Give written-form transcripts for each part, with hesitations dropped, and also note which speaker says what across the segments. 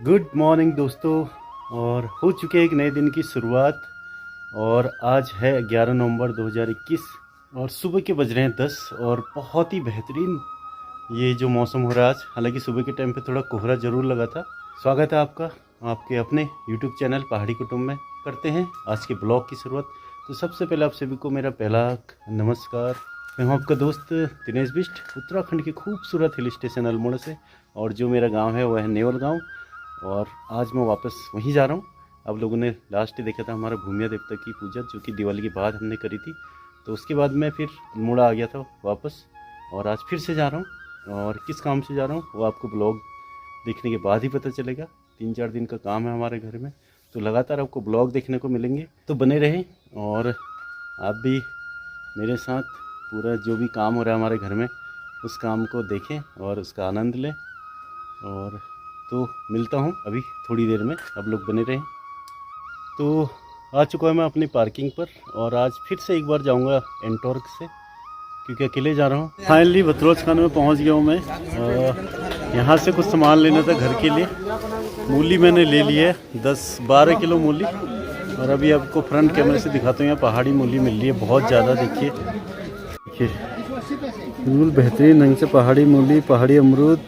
Speaker 1: Good morning दोस्तों। और हो चुके एक नए दिन की शुरुआत। और आज है 11 नवंबर 2021 और सुबह के बज रहे हैं 10 और बहुत ही बेहतरीन ये जो मौसम हो रहा है आज। हालांकि सुबह के टाइम पे थोड़ा कोहरा ज़रूर लगा था। स्वागत है आपका आपके अपने यूट्यूब चैनल पहाड़ी कुटुंब में। करते हैं आज के ब्लॉग की शुरुआत। तो सबसे पहले आप सभी को मेरा पहला नमस्कार। मैं हूँ आपका दोस्त दिनेश बिष्ट, उत्तराखंड के खूबसूरत हिल स्टेशन अल्मोड़ा से। और जो मेरा गांव है वह है नेवल गांव। और आज मैं वापस वहीं जा रहा हूँ। आप लोगों ने लास्ट देखा था हमारा भूमिया देवता की पूजा, जो कि दिवाली के बाद हमने करी थी। तो उसके बाद मैं फिर अल्मोड़ा आ गया था वापस, और आज फिर से जा रहा हूँ। और किस काम से जा रहा हूँ वो आपको ब्लॉग देखने के बाद ही पता चलेगा। 3-4 दिन का काम है हमारे घर में, तो लगातार आपको ब्लॉग देखने को मिलेंगे, तो बने रहें। और आप भी मेरे साथ पूरा जो भी काम हो रहा है हमारे घर में उस काम को देखें और उसका आनंद लें। और तो मिलता हूँ अभी थोड़ी देर में, आप लोग बने रहें। तो आ चुका है मैं अपनी पार्किंग पर, और आज फिर से एक बार जाऊँगा एंटॉर्क से, क्योंकि अकेले जा रहा हूँ। फाइनली बथरोज खान में पहुँच गया हूँ मैं। यहाँ से कुछ सामान लेना था घर के लिए। मूली मैंने ले ली है 10-12 किलो मूली। और अभी आपको फ्रंट कैमरे से दिखाता हूँ। यहाँ पहाड़ी मूली मिल रही है बहुत ज़्यादा। देखिए बिल्कुल बेहतरीन ढंग से पहाड़ी मूली, पहाड़ी अमरूद,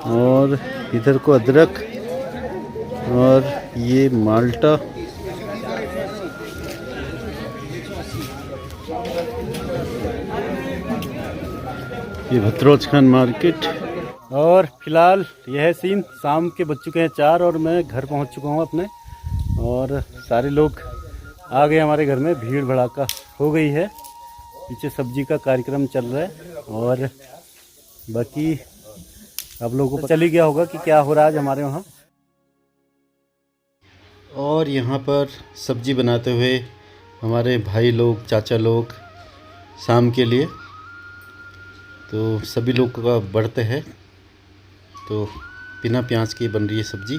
Speaker 1: और इधर को अदरक, और ये माल्टा। ये भतरोज खान मार्केट। और फिलहाल यह है सीन। शाम के बज चुके हैं 4 और मैं घर पहुंच चुका हूं अपने। और सारे लोग आ गए हमारे घर में, भीड़ भड़ाका हो गई है। पीछे सब्जी का कार्यक्रम चल रहा है। और बाकी आप लोगों को चल ही गया होगा कि क्या हो रहा है आज हमारे वहाँ। और यहाँ पर सब्जी बनाते हुए हमारे भाई लोग, चाचा लोग शाम के लिए, तो सभी लोग का व्रत है। तो बिना प्याज की बन रही है सब्जी,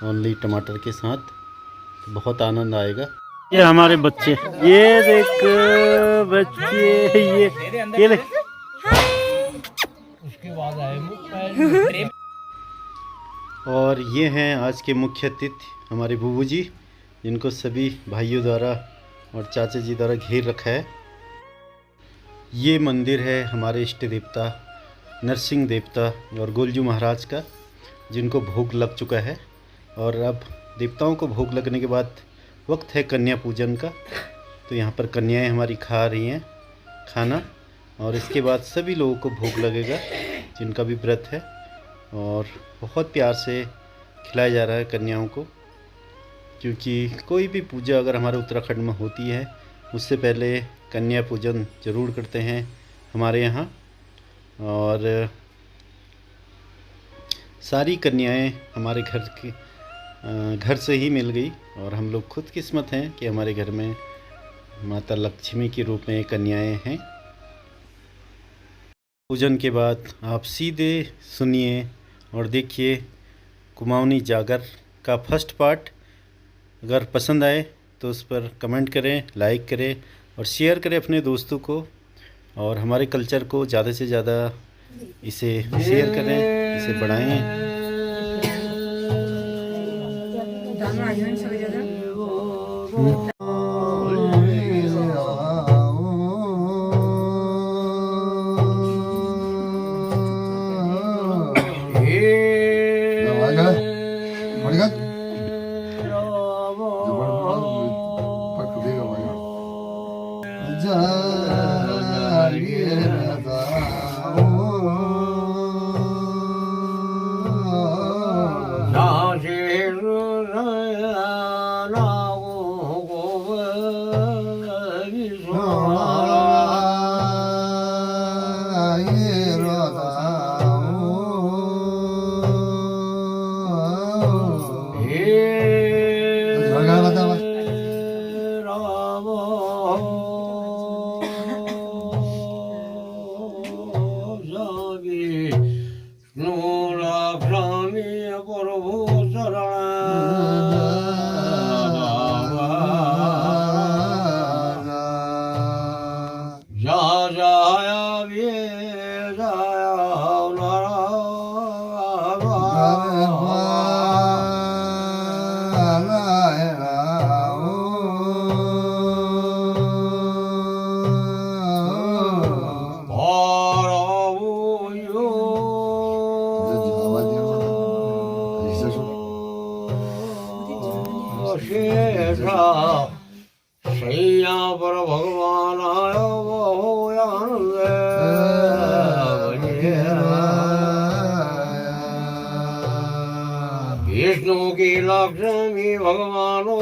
Speaker 1: ओनली टमाटर के साथ। तो बहुत आनंद आएगा। ये हमारे बच्चे, ये देख बच्चे, ये ले। और ये हैं आज के मुख्य अतिथि हमारे बूबू जी, जिनको सभी भाइयों द्वारा और चाचा जी द्वारा घेर रखा है। ये मंदिर है हमारे इष्ट देवता नरसिंह देवता और गोलजू महाराज का, जिनको भोग लग चुका है। और अब देवताओं को भोग लगने के बाद वक्त है कन्या पूजन का। तो यहाँ पर कन्याएं हमारी खा रही हैं खाना, और इसके बाद सभी लोगों को भोग लगेगा जिनका भी व्रत है। और बहुत प्यार से खिलाया जा रहा है कन्याओं को, क्योंकि कोई भी पूजा अगर हमारे उत्तराखंड में होती है उससे पहले कन्या पूजन ज़रूर करते हैं हमारे यहाँ। और सारी कन्याएं हमारे घर से ही मिल गई, और हम लोग खुद किस्मत हैं कि हमारे घर में माता लक्ष्मी के रूप में कन्याएं हैं। पूजन के बाद आप सीधे सुनिए और देखिए कुमाऊनी जागर का फर्स्ट पार्ट। अगर पसंद आए तो उस पर कमेंट करें, लाइक करें और शेयर करें अपने दोस्तों को। और हमारे कल्चर को ज़्यादा से ज़्यादा इसे शेयर करें, इसे बढ़ाएं।
Speaker 2: लक्ष्मी भगवानो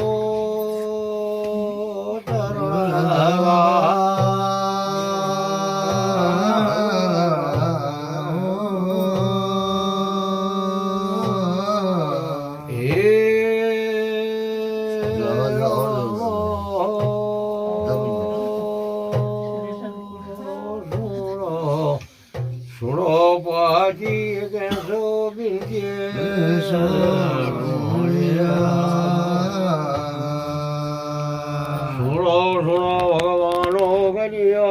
Speaker 2: सुनो पाजी कैसो बिंदे सुनो सुनो भगवानो करियो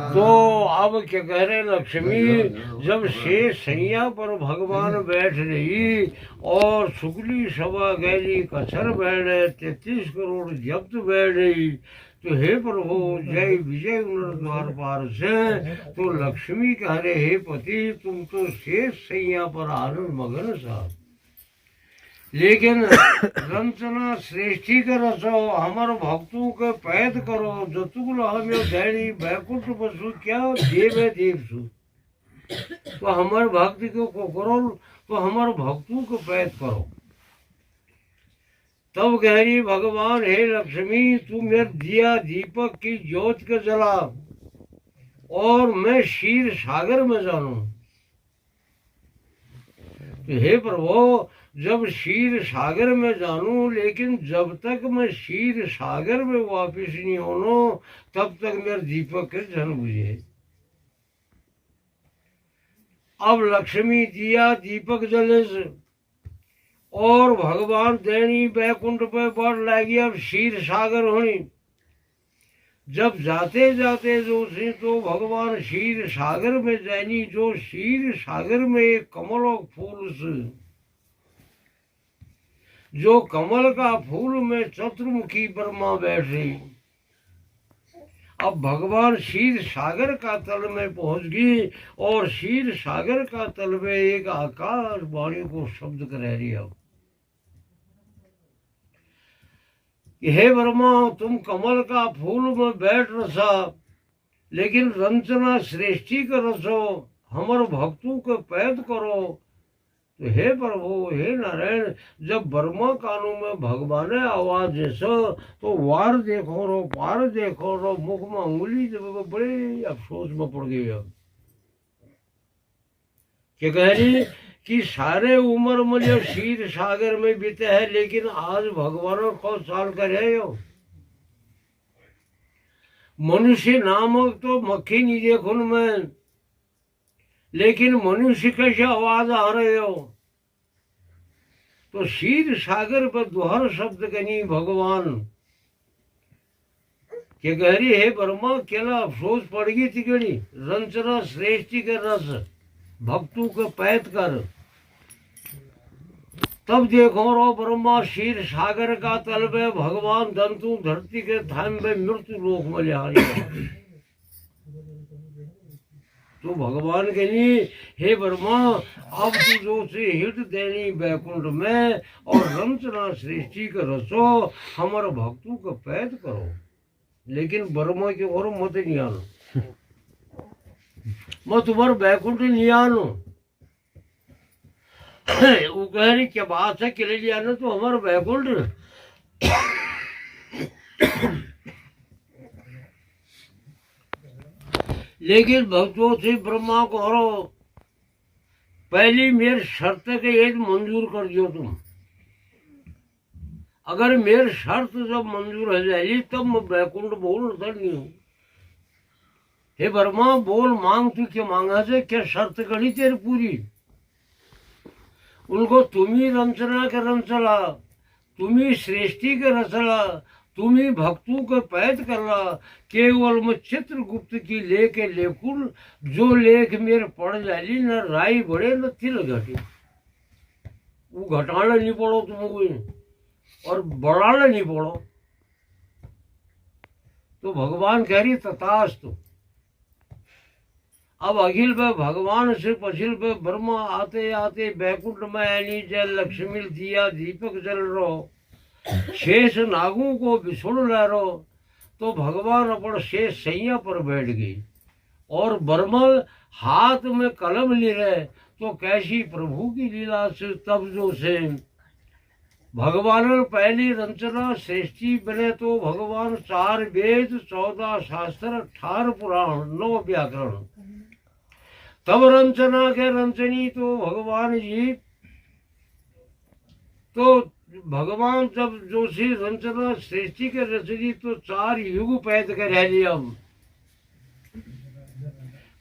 Speaker 2: तो अब क्या कह रहे लक्ष्मी, जब शेष सैया पर भगवान बैठ रही और शुक्ली सभा गैली कछर बैठ रहे 33 करोड़ जब्त बैठ रही, तो हे प्रभु जय विजय द्वार पार से, तो लक्ष्मी कह रहे हे पति तुम तो शेष सैया पर आनंद मगन साहब, लेकिन रंचना श्रेष्ठी के रसो हमारे भक्तों के पैद करो जतुल हमें दैनी बैकुंठ बसु क्या देव है देव सु, तो हमारे भक्ति को करो, तो हमारे भक्तों को पैद करो। तब कह रही भगवान हे लक्ष्मी तू मेरे दिया दीपक की ज्योत के जला और मैं क्षीर सागर में जानू, तो हे प्रभु जब क्षीर सागर में जानू, लेकिन जब तक मैं क्षीर सागर में वापिस नहीं होनो तब तक मेरे दीपक के जल बुझे। अब लक्ष्मी दिया दीपक जले से और भगवान दैनी बैकुंठ पे बढ़ लगी, अब क्षीर सागर होनी। जब जाते जाते जो थे तो भगवान क्षीर सागर में जानी, जो क्षीर सागर में एक कमल फूल से, जो कमल का फूल में चतुर्मुखी ब्रह्मा बैठ रही। अब भगवान क्षीर सागर का तल में पहुंच गई और क्षीर सागर का तल में एक आकाश वाणी को शब्द कर रही। अब हे ब्रह्मा तुम कमल का फूल में बैठ रसा, लेकिन रंचना श्रेष्ठी का रसो हमारे भक्तों को पैद करो। तो हे प्रभु हे नारायण, जब ब्रह्मा कानू में भगवान आवाज जैसा, तो वार देखो रो पार देखो रो, मुख में उंगली जब बड़े अफसोस में पड़ गई। अब क्या कह रही कि सारे उम्र मुझे क्षीर सागर में बीते है, लेकिन आज भगवान को साल कर रहे हो। मनुष्य नामक तो मक्खी नहीं देखो में, लेकिन मनुष्य कैसे आवाज आ रहे हो। तो क्षीर सागर पर दोहर शब्द कहीं भगवान के गहरी है ब्रह्मा केला अफसोस पड़ गई थी गणी रंचना श्रेष्ठी के रस भक्तों के पैद कर। तब देखो रो ब्रह्मा क्षीर सागर का तल में भगवान दंतु धरती के थाम में मृत्यु लोक में ले आ रही। तो भगवान के लिए हे ब्रह्मा अब तू जो से हित देनी बैकुंठ में और रंचना सृष्टि के रसो हमारे भक्तों को पैद करो, लेकिन ब्रह्मा के और मत नहीं आनो, मैं तुम्हारे बैकुंठ नहीं आनो। वो कह रही क्या बात है, किले लिया आना तो हमारे बैकुंठ। लेकिन भक्तों से ब्रह्मा को हरो पहली मेरी शर्त के एक मंजूर कर दियो तुम। अगर मेरी शर्त जब मंजूर हो जाएगी तब मैं बैकुंठ बोल नहीं हूँ। हे ब्रह्मा बोल मांग, तू क्या मांगा से, क्या शर्त करी तेरी पूरी। उनको तुम्ही रंचना के रंचला, तुम्ही सृष्टि के रचला, तुम्ही भक्तों के पैद करला। केवल मैं चित्रगुप्त की लेके लेकुल जो लेख मेरे पड़ जाली न राई बढ़े न तिल घटे, वो घटाना नहीं पड़ो तुमको और बढ़ाना नहीं पड़ो। तो भगवान कह रही तथास्तु। अब अखिल पे भगवान से पछिल पे ब्रह्मा आते आते बैकुंठ में आनी जल लक्ष्मी दिया दीपक जल रो शेष नागों को बिछुड़ लहरो, तो भगवान अपन शेष सैया पर बैठ गई। और बरमल हाथ में कलम ले रहे, तो कैसी प्रभु की लीला से तब जो से भगवान पहली रंचना सृष्टि बने, तो भगवान 4 वेद 14 शास्त्र 18 पुराण 9 व्याकरण, तब रंचना के रंचनी तो भगवान जी। तो भगवान जब जो सी रंचना सृष्टि के रचनी, तो 4 युग पैद कर रह लिया।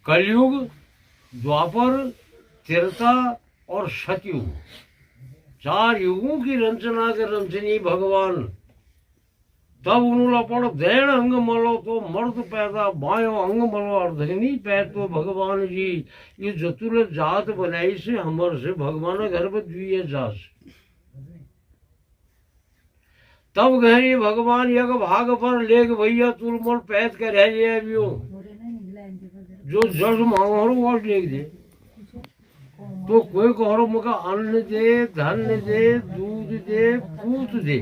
Speaker 2: कलयुग, द्वापर, त्रेता और सतयुग, 4 युगों की रंचना के रंचनी भगवान। तब उन्होंने अपन दैन अंग मलो, तो मर्द पैदा बायो अंग मलो अर्धनी पैद, तो भगवान जी ये जतुर जात बनाई से हमर से भगवान घर में द्विय जास। तब गहरी भगवान यज्ञ भाग पर लेग भैया तुलमोल पैद कर रह लिया जो जस मांगो वो लेग दे। तो कोई कहो मुझे अन्न दे, धन दे, दूध दे, पूत दे,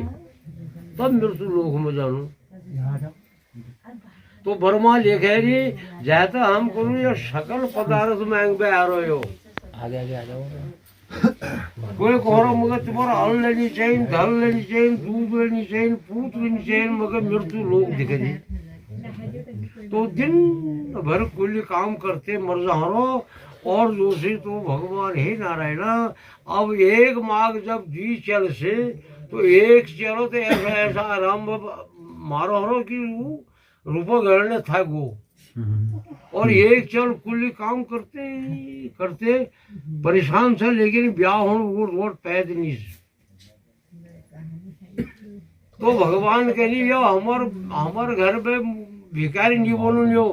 Speaker 2: तब मृत्यु लोक में जानू। तो बर्मा लिखे रही जाता हम करूँ या सकल पदार्थ मांग पे आ रहे हो। आगे आगे आ जाओ। कोई कहो मुझे तुम्हारा अन्न लेनी चाहिए, धन लेनी चाहिए, दूध लेनी चाहिए, पूत लेनी चाहिए, मगर मृत्यु लोक दिखे दी। तो दिन भर कुल काम करते मर जाओ। और दूसरी तो भगवान हे नारायण, अब एक मार्ग जब दी चल से, तो एक चलो तो ऐसा ऐसा आराम मारो हरो कि रूपो गणने था गो। और एक चल कुल काम करते करते परेशान से, लेकिन ब्याह हो पैद नहीं। तो भगवान कह ली हमार घर पे भिखारी नहीं बोलो,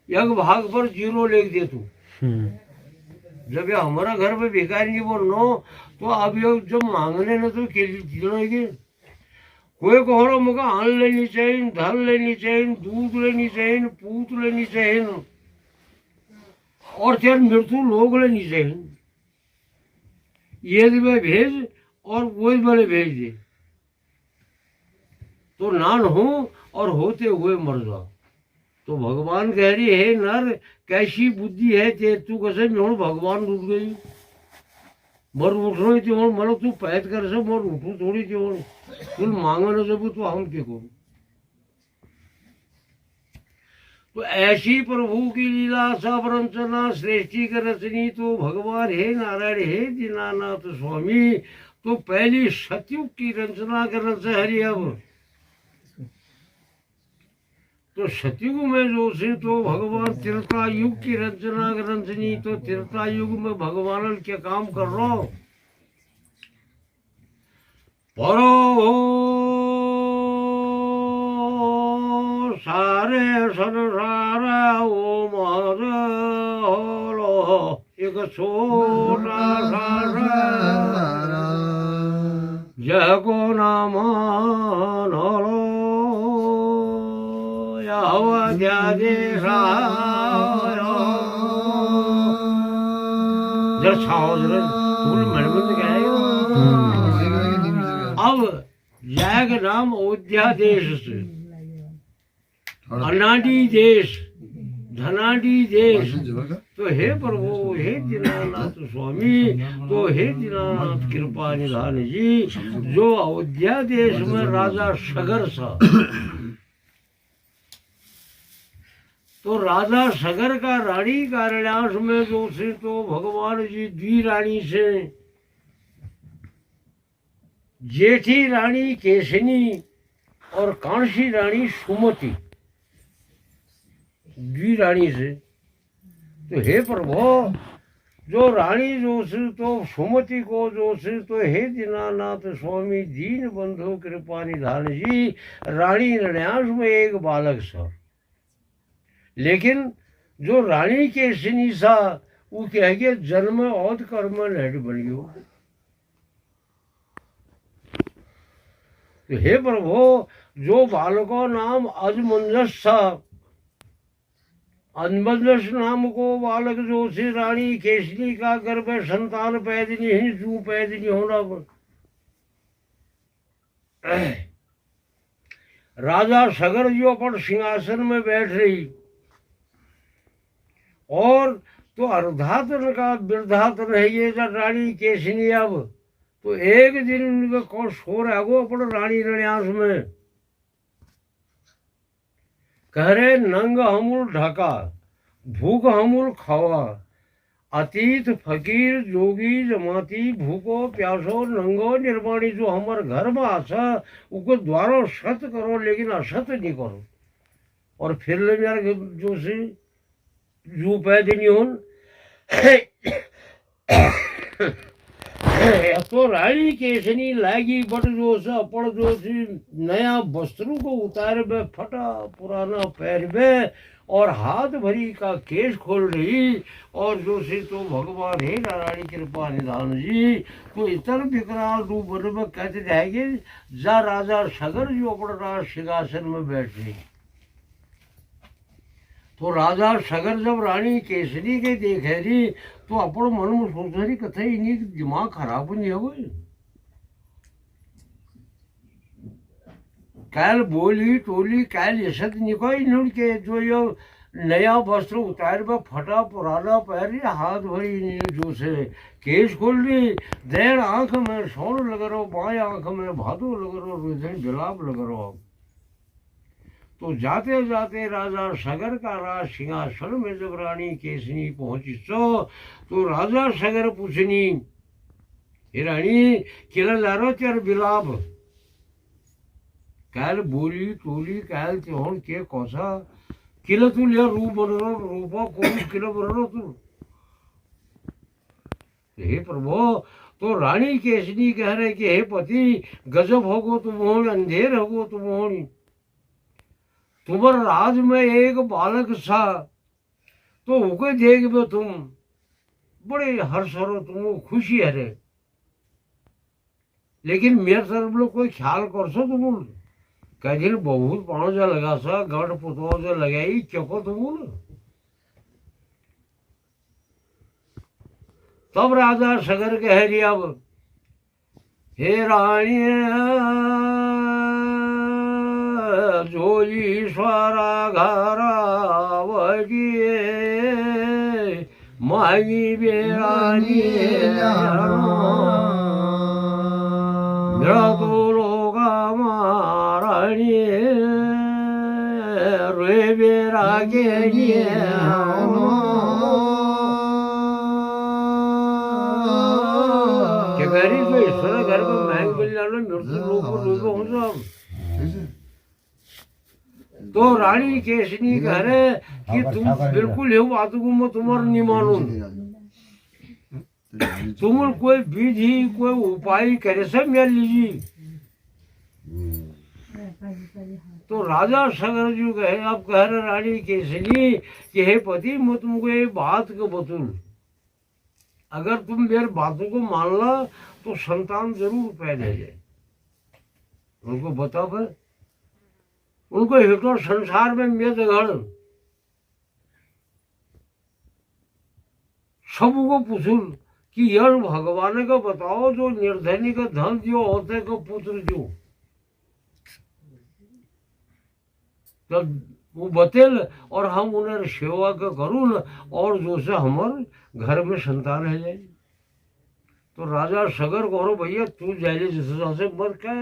Speaker 2: यज्ञ भाग पर 0 लिख दे तू। जब ये हमारा घर पे भिखारी नहीं बोलनो, तो अब ये जब मांगने न तो के कोई कहो मुझे अन्न लेनी चाहिए, धन लेनी चाहिए, दूध लेनी चाहिए, पूत लेनी चाहिए, और फिर मृत्यु लोग लेनी चाहिए। ये में भेज और वो बड़े भेज दे, तो नान हो और होते हुए मर जाओ। तो भगवान कह रही है नर कैसी बुद्धि है ते, तू कैसे मैं भगवान उठ गई मर उठो थी हूँ, मरो तू पैद कर से मर उठू थोड़ी थी हूँ, तुम मांगो न सब तो हम के को। तो ऐसी प्रभु की लीला सब रंचना सृष्टि कर रचनी, तो भगवान हे नारायण हे दीनानाथ स्वामी। तो पहली सतयुग की रचना कर रच हरि। अब तो सतयुग में जो से तो भगवान त्रेता युग की रचना रचनी, तो त्रेता युग में भगवान क्या काम कर रहा हो। परो सारे संसार ओ मर एक छोटा सारा जगो नाम नलो अब जैग नाम अयोध्या देश से अनादि देश धनादि देश। तो हे प्रभु हे दीनानाथ स्वामी, तो हे दीनानाथ कृपा निधान जी, जो अयोध्या देश में राजा सगर था, तो राजा सगर का रानी का रण्यास में जो से तो भगवान जी द्वि रानी से जेठी रानी केशनी और कांसी रानी सुमति, द्वि रानी से। तो हे प्रभु जो रानी जो से तो सुमति को जो से तो हे दीनानाथ स्वामी दीन बंधु कृपा निधान जी, रानी रण्यास में एक बालक था, लेकिन जो रानी के सिनीसा वो कह गया जन्म और कर्म नट बनियो। तो हे प्रभु जो बालकों नाम अजमंजस था, अजमंजस नाम को बालक जो से रानी केशनी का गर्भ संतान पैदा नहीं, जू पैदा नहीं होना। राजा सगर जो अपन सिंहासन में बैठ रही और तो अर्धातन का वृद्धातन है ये जब रानी केसनी अब तो एक दिन उनका कौन सो रहा गो अपन रानी रण्यास में कह रहे नंग हमूल ढका भूख हमूल खावा अतीत फकीर जोगी जमाती भूखो प्यासो नंगो निर्माणी जो हमारे घर में आशा उसको द्वारो सत करो लेकिन असत नहीं करो और फिर ले यार जो से जो पैदे नहीं हो तो रानी केसनी लागी बट जो से अपन जो से नया वस्त्रों को उतार बे फटा पुराना पैर बे और हाथ भरी का केस खोल रही और जो से तो भगवान हे नारायणी कृपा निधान जी तो इतर विकराल रूप बन में कहते जाएंगे जा राजा सगर जो अपना राज सिंहासन में बैठ रही तो राजा सगर जब रानी केसरी के देखे रही तो अपन मन में सोच रही कथे इन्हीं दिमाग खराब नहीं हो गई कैल बोली टोली कैल यशत निको इन्होंने के जो यो नया वस्त्र उतार में फटा पुराना पैर हाथ भरी जो से केस खोल रही देर आंख में सोन लग रहा बाएं आंख में भादो लग रहा बिलाप लग रहा तो जाते जाते राजा सगर का राज सिंहासन में जब रानी केसनी पहुंची तो राजा सगर पूछनी हे रानी किला लारो त्यार बिलाप कैल बोली टोली कैल त्योहन के कौसा किला तू लिया रूप बन रहा रूपा कौन किला बन रहा तू हे प्रभु तो रानी केसनी कह रहे कि हे पति गजब होगो तुम होनी अंधेर होगो तुम होनी तुम्हार राज में एक बालक सा तो उके देख बे तुम बड़े हर्ष हो तुम खुशी है रे लेकिन मेरे तरफ लोग कोई ख्याल कर सो तुम कह बहुत पाँव से लगा सा गढ़ पुतवा से लगाई चको तुम तब राजा सगर कह रही अब हे रानी जो ईश्वरा घरा वगिए माई बेरानी मेरा तो लोगा मारानी रे बेरा के गरीब तो ईश्वर घर में महंग मिल जाना मृत्यु लोग हो सब तो रानी केसनी कह रहे कि तुम बिल्कुल ये बात को मैं तुम्हारा नहीं मानूं तुम कोई विधि कोई उपाय करे सब मिल लीजिए तो राजा सगर जी कहे अब कह रहे रानी केसनी कि हे पति मैं तुमको ये बात को बतूं अगर तुम मेरे बातों को मान ला तो संतान जरूर पैदा जाए उनको बताओ फिर उनको हिटो संसार में मेदगढ़ सबको पूछूं कि यह भगवान का बताओ जो निर्धनी का धन जो होते का पुत्र जो तब वो बतेल और हम उन्हें सेवा का करूँ न और जो से हमारे घर में संतान है जाए तो राजा सगर कहो भैया तू जाए जैसे मत क्या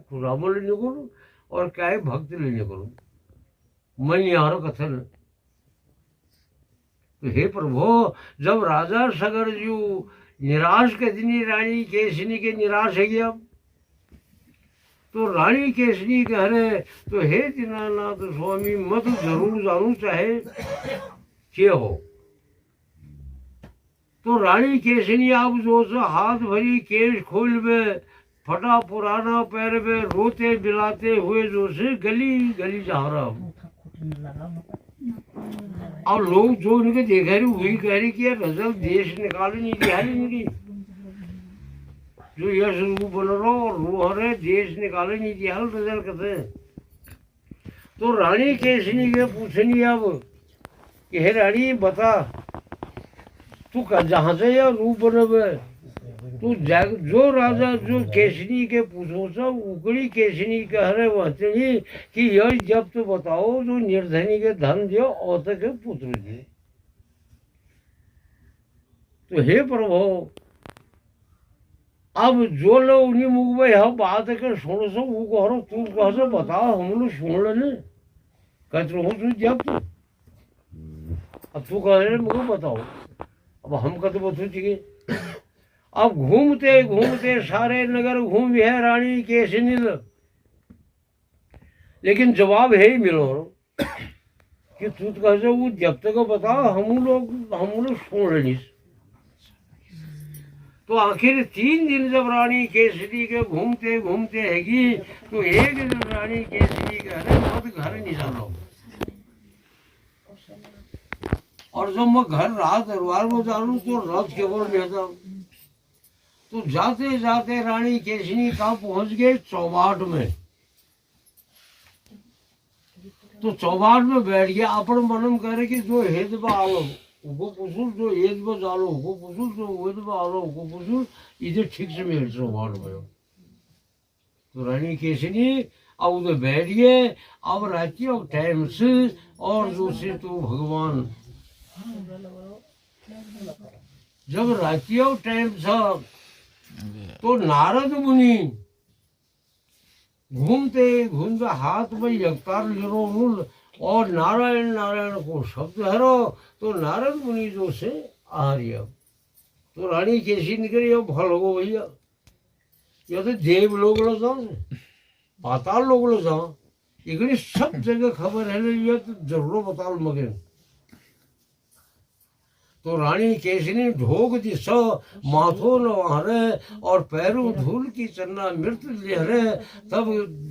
Speaker 2: खुरामल लेने करो और क्या भक्त लेने करो मैं यहाँ कथन तो हे प्रभु जब राजा सगर जी निराश कदनी रानी केसनी के निराश है गया तो रानी केसनी कह रहे तो हे दीनानाथ स्वामी मत जरूर जानू चाहे के हो तो रानी केसनी आप जो से हाथ भरी केस खोल में फटा पुराना पैर में रोते बिलाते हुए जो से गली गली जा रहा हूँ अब लोग जो उनके देख रहे वही कह रही कि गजल देश निकाले नहीं दिया इनकी जो यश रूप बन रहा और रूह रहे देश निकाले नहीं दिया नजर कहते तो रानी केसनी के पूछनी अब कि हे रानी बता तू जहाँ से यह रूप बने तो जो राजा जो केसरी के पूछो सब उकड़ी केसरी कह वचनी कि यह जब तो बताओ जो निर्धनी के धन दियो औत के पुत्र दिए। तो हे प्रभु अब जो लोग उन्हीं मुख में यह बात के सुन सो वो कहो तू कह सो बताओ हम लोग सुन लेने कहते हो तू जब तो अब तू कह रहे मुझे बताओ अब हम कहते बतू चाहिए। अब घूमते घूमते सारे नगर घूम है रानी केसनी लेकिन जवाब है ही मिलो कि तू तो कह वो जब तक बताओ हम लोग सुन लेनी। तो आखिर 3 दिन जब रानी केसरी के घूमते घूमते हैगी तो एक दिन रानी केसरी के अरे बहुत घर नहीं जाना और जब मैं घर रात दरबार में जाऊँ तो रथ केवल रहता। तो जाते जाते रानी केसरी कहाँ पहुंच गए चौबाट में। तो चौबाट में बैठ गया अपन मनम करे कि जो हेद आलो उनको पुसूल जो हेद जालो उनको पुसूल जो हेद आलो उनको पुसूल इधर ठीक से मेरे चौबाट में। तो रानी केसरी अब उधर बैठ गए। अब रात अब टाइम से और दूसरे तो भगवान जब रात टाइम था तो नारद मुनि घूमते घूमते हाथ में यकार लिरो और नारायण नारायण को शब्द हरो। तो नारद मुनि जो से आर्य तो रानी कैसी निकली अब फल हो भैया या तो देव लोग लो जाओ पाताल लोग लो जाओ इकड़ी सब जगह खबर है लिया तो जरूर बताओ मगे। तो रानी केसरी ढोक दिस माथो नहारे और पैरों धूल की चन्ना मृत लहरे। तब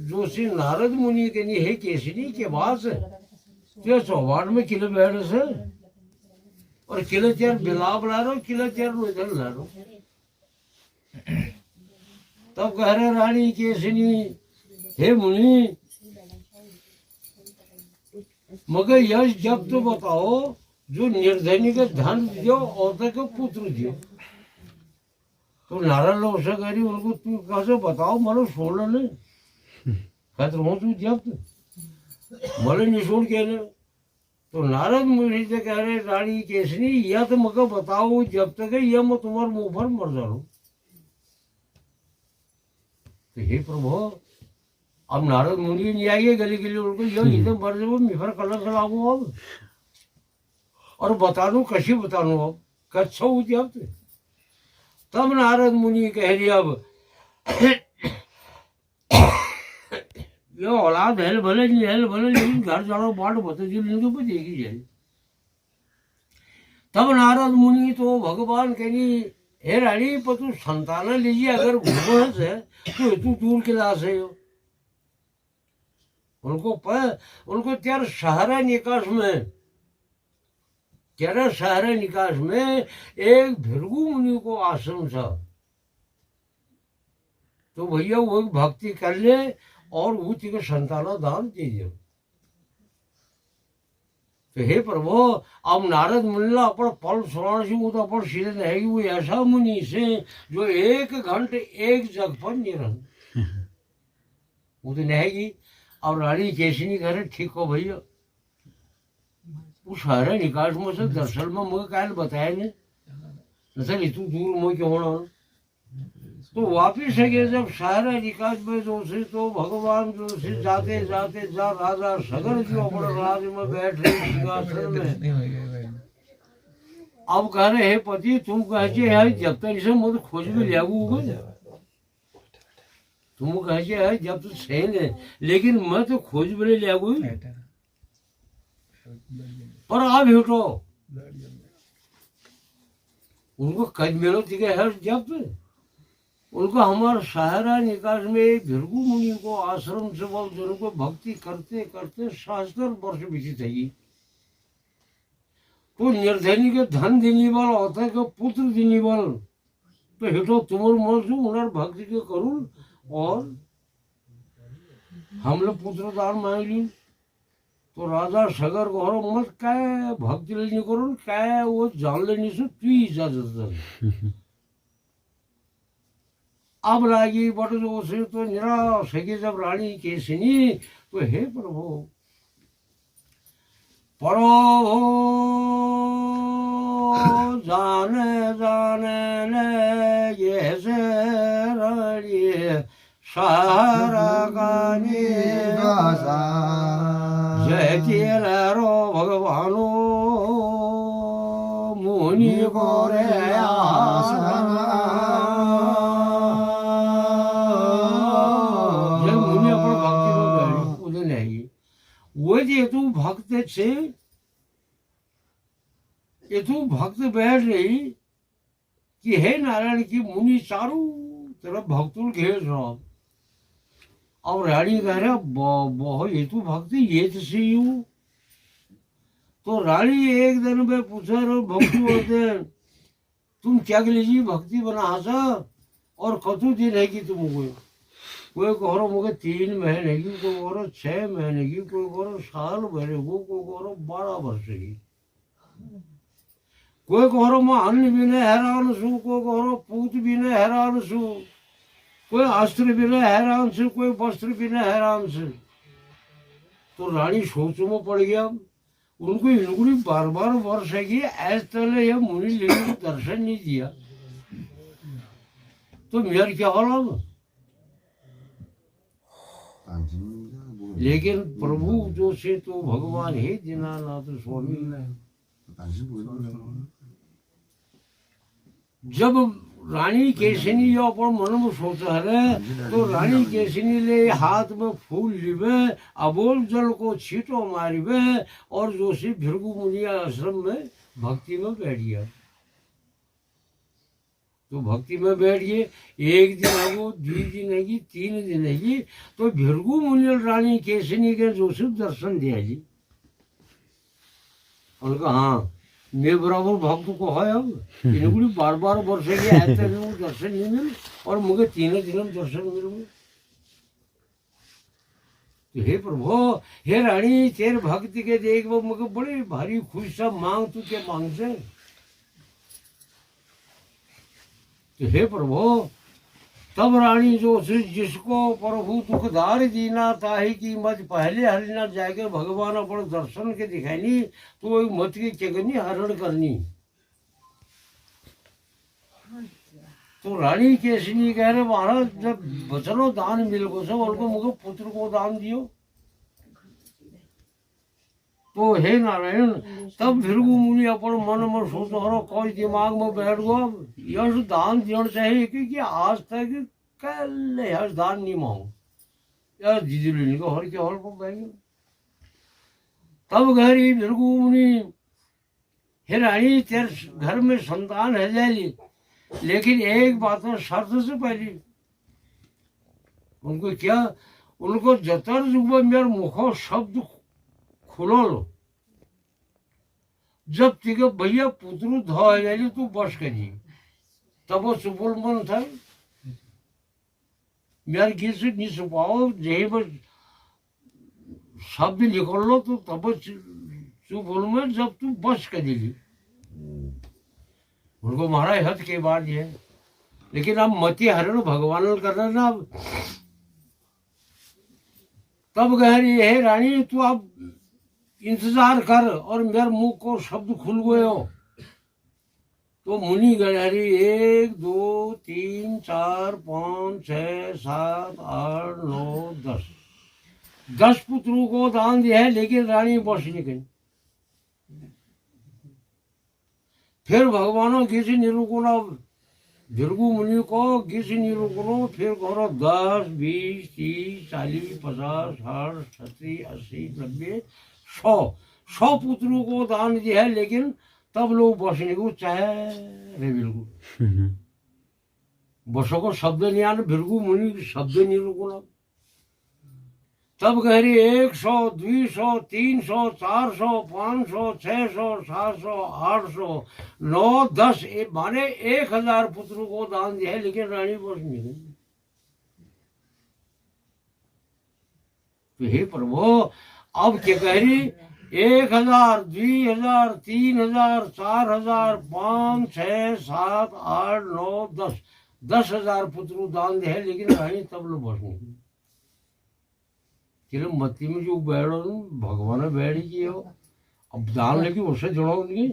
Speaker 2: जोशी नारद मुनि के नहीं है केसरी के पास तो चौबाट में किले बैठ से और किले चार बिलाब ला रो किले चार इधर ला रो। तब कह रहे रानी केसरी हे मुनि मगर यश जब तो बताओ जो निर्धनी के धन दियो औरत के पुत्र दियो। तो नारायण लोग से कह रही उनको तू कैसे बताओ मानो सोना नहीं कहते हो तू जब मले निशोड़ के ने। तो नारद मुनि से कह रहे रानी केसरी या तो मगर बताओ जब तक यह मैं तुम्हारे मुंह पर मर जाऊं। तो हे प्रभु अब नारद मुनि नहीं आइए गली गली उनको यह इधर मर जाओ मिफर कलर लागू अब और बता दूं कशी बता दूं अब कच्छा होती अब तब नारद मुनि कह रही अब ये औलाद हेल भले नहीं हेल भले लेकिन घर जाओ बाट बता जी लेंगे पर देखी जाए। तब नारद मुनि तो भगवान कह रही हे रानी पर तू संतान लीजिए अगर घूमस है तो तू दूर के लाश है उनको त्यार सहारा निकास में शहर निकास में एक भृगु मुनि को आश्रम था। तो भैया वो भक्ति कर ले और वो तेरे संताना दान दे दियो। तो हे प्रभु अब नारद मुनि अपन पल श्रवण से वो तो अपन सीधे रहेगी वो ऐसा मुनि से जो 1 घंटे एक जग पर नहीं रह वो तो रहेगी। अब रानी केसरी करे ठीक हो भैया उस हरे निकास में से दरअसल में मुझे क्या बताएंगे दरअसल इतनी दूर मुझे क्यों होना। तो वापिस है कि जब सारे निकास में जो से तो भगवान जो से जाते जाते जा राजा सगर जो अपने राज में बैठ रहे सिंहासन में। अब कह रहे हे पति तुम कहे है जब तक इसे मुझे खोज में ले तुम कहे है जब तक सही है लेकिन मैं तो खोज में ले पर आप हटो उनको कद मिलो ठीक है जब उनको हमारे सहारा निकास में भृगु मुनि को आश्रम से बहुत जनों को भक्ति करते करते 70 वर्ष बीती थी। तो निर्धनी के धन देने वाला होता है कि पुत्र देने वाला तो हेटो तुम्हारे मन से उन्हें भक्ति के करूँ और हम लोग पुत्र दान मांग ली। तो राजा सगर को मत क्या भक्ति लेनी करो क्या वो जान लेने से तू इजाजत अब लागी बट जो से तो निराश है कि जब रानी केसनी तो हे प्रभु परो जाने जाने लगे से रानी सारा गानी जय रो भगवानो मुनि गोरे जय मुनि अपन भक्ति में बैठ उधर नहीं वो जे तू भक्त छे ये तू भक्त बैठ रही कि हे नारायण की मुनि चारों तरफ भक्तों घेर रहा अब रानी कह रहा बहुत ये तू भक्त ये तो सी हूँ तो रानी एक दिन में पूछा रो भक्ति होते तुम क्या लीजिए भक्ति बना हसा और कतु दिन है कि तुमको कोई कह रहा मुझे 3 महीने की कोई कह रहा 6 महीने की कोई कह रहा साल भरे को कोई कह रहा 12 वर्ष की कोई कह रहा मैं अन्न भी नहीं हैरान छू कोई कह रहा पूत भी नहीं हैरान छू कोई अस्त्र भी नहीं हैरान छू कोई वस्त्र भी नहीं हैरान छू तो रानी सोचों में पड़ गया उनको इनको बार बार वर्ष है कि ऐसे तरह यह मुनि लेने को दर्शन नहीं दिया तो मेरा क्या हो लेकिन प्रभु जो से तो भगवान हे दीनानाथ स्वामी जब रानी केसनी जो अपन मन में सोचा है तो रानी केसनी ले हाथ में फूल लिवे अबोल जल को छीटो मारिवे और जो से भृगु मुनि आश्रम में भक्ति में बैठ गया तो भक्ति में बैठ गए 1 दिन है वो 2 दिन है 3 दिन है तो भृगु मुनि रानी केसनी के जो से दर्शन दिया जी उनका हाँ मैं बराबर भक्त को है अब इनको बार बार वर्ष के ऐसे में दर्शन नहीं मिले और मुझे 3 दिन में दर्शन मिले तो हे प्रभु हे रानी तेरे भक्ति के देख वो मुझे बड़े भारी खुश सब मांग तू के मांग से तो हे प्रभु तब रानी जो जिसको प्रभु दुखदार दीना ताही की मत पहले हरिना जाकर भगवान अपन दर्शन के दिखानी तो मत की चगनी हरण करनी तो रानी केसनी कह रहे महाराज जब बचनो दान मिल गो सब उनको मुझे पुत्र को दान दियो तो हे नारायण तब भृगु मुनि अपन मन में सोच रहा कोई दिमाग में बैठ गो यश दान देना चाहिए कि आज तक कल यश दान नहीं मांगो यार दीदी लेने को हर के हर पर बैठे तब गहरी भृगु मुनि हे रानी तेरे घर में संतान है जाए लेकिन एक बात है शर्त से पहले उनको क्या उनको जतर जुग मेरे मुखो शब्द खुलो लो जब तिके भैया पुत्रु धा जाए तू बस करिए तब वो सुबुल मन था मेरे गीत से नहीं सुपाओ यही बस शब्द निकल लो तो तब सुबुल में जब तू बस करिए उनको महाराज हद के बाद है लेकिन अब मती हरण भगवान कर रहे ना अब तब कह रही है रानी तू अब इंतजार कर और मेरे मुंह को शब्द खुल गए हो तो मुनि गहरी 1 2 3 4 5 6 7 8 9 10 पुत्रों को दान दिया है लेकिन रानी बस नहीं गई फिर भगवानों किसी निरूपणा भृगु मुनि को किसी निरूपणों फिर करो 10 20 30 40 50 60 70 80 90 100 पुत्रों को दान दिया है लेकिन तब लोग बसने को चाहे रे बिल्कुल बसों को शब्द नहीं आना भृगु मुनि शब्द नहीं रुकना तब कह रही 100 200 300 400 500 600 700 800 9 10 माने 1000 पुत्रों को दान दिया है लेकिन रानी बस नहीं गई तो हे प्रभु अब क्या कह रही 1000 2000 3000 4000 5 6 7 8 9 10 10,000 पुत्रु दान दे है, लेकिन रानी तब लो बस नहीं कि मत्ती में जो बैठो भगवान बैठी की हो, अब दान लेके उससे जुड़ो नहीं।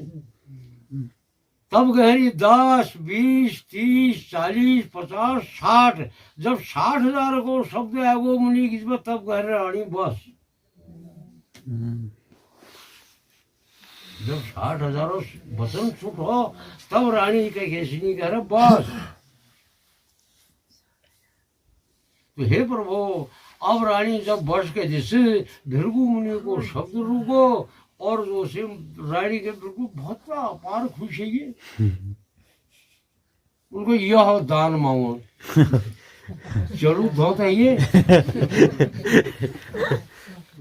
Speaker 2: तब गहरी 10, 20, 30, 40, 50, 60, जब 60,000 को शब्द है वो मुनि किस्मत, तब कह रहे रानी बस। जब 60,000 वचन छूट हो तब रानी का कैसी नहीं कह रहा बस। तो हे प्रभु, अब रानी जब बस के जैसे भृगु मुनि को शब्द रुको, और जो से रानी के बिल्कुल बहुत अपार खुशी है, उनको यह दान मांगो। चलो बहुत है ये।